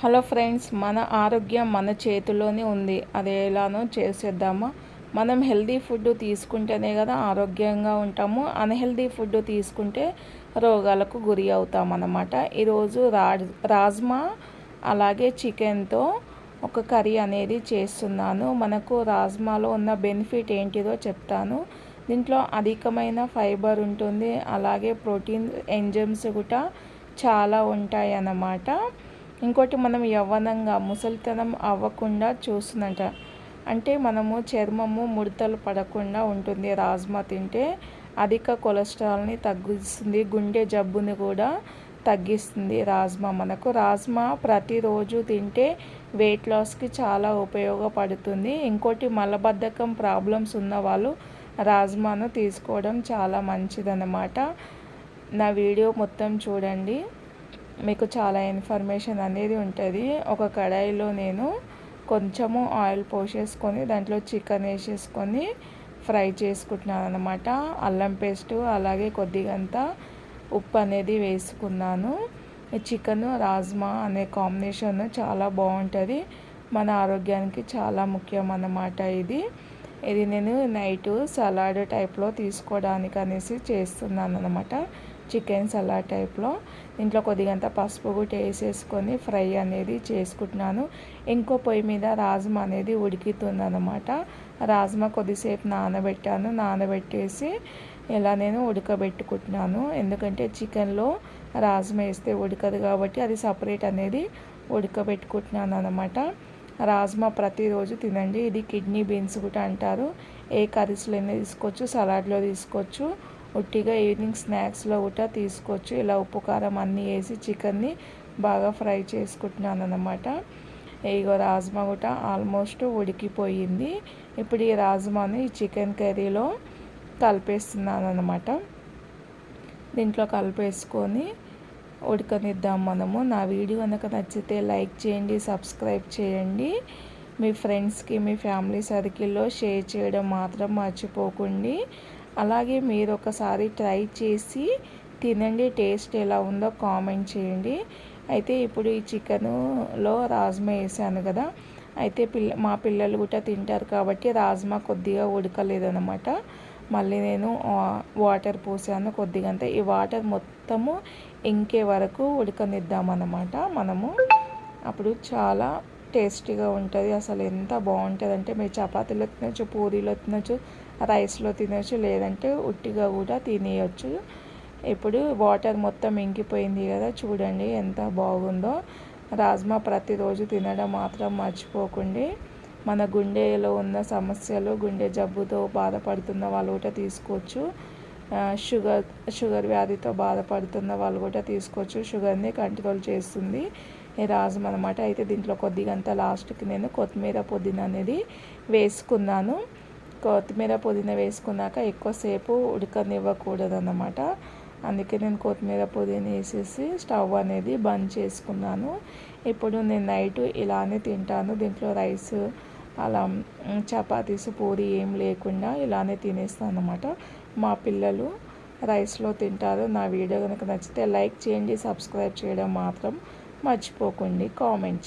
Hello friends, మన ఆరోగ్యం మన చేతిలోనే ఉంది. అది ఎలానో చేసేద్దామా. మనం హెల్దీ ఫుడ్ తీసుకుంటేనే కదా ఆరోగ్యంగా ఉంటాము. అన్హెల్దీ ఫుడ్ తీసుకుంటే రోగాలకు గురి అవుతామన్నమాట. ఈరోజు రాజ్మా అలాగే చికెన్తో ఒక కర్రీ అనేది చేస్తున్నాను. మనకు రాజ్మాలో ఉన్న బెనిఫిట్ ఏంటిదో చెప్తాను. దీంట్లో అధికమైన ఫైబర్ ఉంటుంది, అలాగే ప్రోటీన్ ఎంజైమ్స్ కూడా చాలా ఉంటాయి అన్నమాట. ఇంకోటి, మనం యవ్వనంగా ముసలితనం అవ్వకుండా చూస్తుందంట. అంటే మనము చర్మము ముడతలు పడకుండా ఉంటుంది రాజ్మా తింటే. అధిక కొలెస్ట్రాల్ని తగ్గిస్తుంది, గుండె జబ్బుని కూడా తగ్గిస్తుంది రాజ్మా. రాజ్మా ప్రతిరోజు తింటే వెయిట్ లాస్కి చాలా ఉపయోగపడుతుంది. ఇంకోటి, మలబద్ధకం ప్రాబ్లమ్స్ ఉన్న వాళ్ళు రాజ్మాను తీసుకోవడం చాలా మంచిదన్నమాట. నా వీడియో మొత్తం చూడండి, మీకు చాలా ఇన్ఫర్మేషన్ అనేది ఉంటుంది. ఒక కడాయిలో నేను కొంచెము ఆయిల్ పోసేసుకొని దాంట్లో చికెన్ వేసేసుకొని ఫ్రై చేసుకుంటున్నాను అనమాట. అల్లం పేస్టు అలాగే కొద్దిగంత ఉప్పు అనేది వేసుకున్నాను. ఈ చికెన్ రాజ్మా అనే కాంబినేషన్ చాలా బాగుంటుంది, మన ఆరోగ్యానికి చాలా ముఖ్యం అన్నమాట. ఇది నేను నైట్ సలాడ్ టైప్లో తీసుకోవడానికి అనేసి చేస్తున్నాను అనమాట. చికెన్ సలాడ్ టైప్లో ఇంట్లో కొద్దిగంత పసుపు కూడా వేసేసుకొని ఫ్రై అనేది చేసుకుంటున్నాను. ఇంకో పొయ్యి మీద రాజ్మా అనేది ఉడుకుతుందన్నమాట. రాజ్మా కొద్దిసేపు నానబెట్టేసి ఇలా నేను ఉడకబెట్టుకుంటున్నాను. ఎందుకంటే చికెన్లో రాజ్మా వేస్తే ఉడకదు కాబట్టి అది సపరేట్ అనేది ఉడకబెట్టుకుంటున్నాను అనమాట. రాజ్మా ప్రతిరోజు తినండి. ఇది కిడ్నీ బీన్స్ కూడా అంటారు. ఏ కర్రీస్లో తీసుకోవచ్చు, సలాడ్లో తీసుకోవచ్చు, ఉట్టిగా ఈవినింగ్ స్నాక్స్లో కూడా తీసుకోవచ్చు. ఇలా ఉప్పు కారం అన్నీ వేసి చికెన్ని బాగా ఫ్రై చేసుకుంటున్నాను అనమాట. ఇగో రాజ్మా కూడా ఆల్మోస్ట్ ఉడికిపోయింది. ఇప్పుడు ఈ రాజ్మాని ఈ చికెన్ కర్రీలో కలిపేస్తున్నాను అనమాట. దీంట్లో కలిపేసుకొని ఉడకనిద్దాం మనము. నా వీడియో కనుక నచ్చితే లైక్ చేయండి, సబ్స్క్రైబ్ చేయండి. మీ ఫ్రెండ్స్కి, మీ ఫ్యామిలీ సర్కిల్లో షేర్ చేయడం మాత్రం మర్చిపోకండి. అలాగే మీరు ఒకసారి ట్రై చేసి తినండి, టేస్ట్ ఎలా ఉందో కామెంట్ చేయండి. అయితే ఇప్పుడు ఈ చికెన్లో రాజ్మా వేసాను కదా, అయితే మా పిల్లలు కూడా తింటారు కాబట్టి రాజ్మా కొద్దిగా ఉడకలేదన్నమాట. మళ్ళీ నేను వాటర్ పోసాను కొద్దిగంత. ఈ వాటర్ మొత్తము ఇంకే వరకు ఉడకనిద్దామన్నమాట మనము. అప్పుడు చాలా టేస్టీగా ఉంటుంది. అసలు ఎంత బాగుంటుంది అంటే మీరు చపాతీలో తినచ్చు, పూరీలో తినచ్చు, రైస్లో తినచ్చు, లేదంటే ఉట్టిగా కూడా తినేయచ్చు. ఇప్పుడు వాటర్ మొత్తం ఇంకిపోయింది కదా, చూడండి ఎంత బాగుందో. రాజ్మా ప్రతిరోజు తినడం మాత్రం మర్చిపోకండి. మన గుండెలో ఉన్న సమస్యలు, గుండె జబ్బుతో బాధపడుతున్న వాళ్ళు కూడా తీసుకోవచ్చు. షుగర్ వ్యాధితో బాధపడుతున్న వాళ్ళు కూడా తీసుకోవచ్చు. షుగర్ని కంట్రోల్ చేస్తుంది ఈ రాజ్మా అనమాట. అయితే దీంట్లో కొద్దిగంత లాస్ట్కి నేను కొత్తిమీర పుదీనా అనేది వేసుకున్నాను. కొత్తిమీర పుదీనా వేసుకున్నాక ఎక్కువసేపు ఉడకనివ్వకూడదు అన్నమాట. అందుకే నేను కొత్తిమీర పుదీనా వేసేసి స్టవ్ అనేది బంద్ చేసుకున్నాను. ఇప్పుడు నేను నైట్ ఇలానే తింటాను. దీంట్లో రైస్ అలా చపాతీస్, పూరి ఏం లేకుండా ఇలానే తినేస్తాను అన్నమాట. మా పిల్లలు రైస్లో తింటారు. నా వీడియో కనుక నచ్చితే లైక్ చేయండి, సబ్స్క్రైబ్ చేయడం మాత్రం మర్చిపోకండి, కామెంట్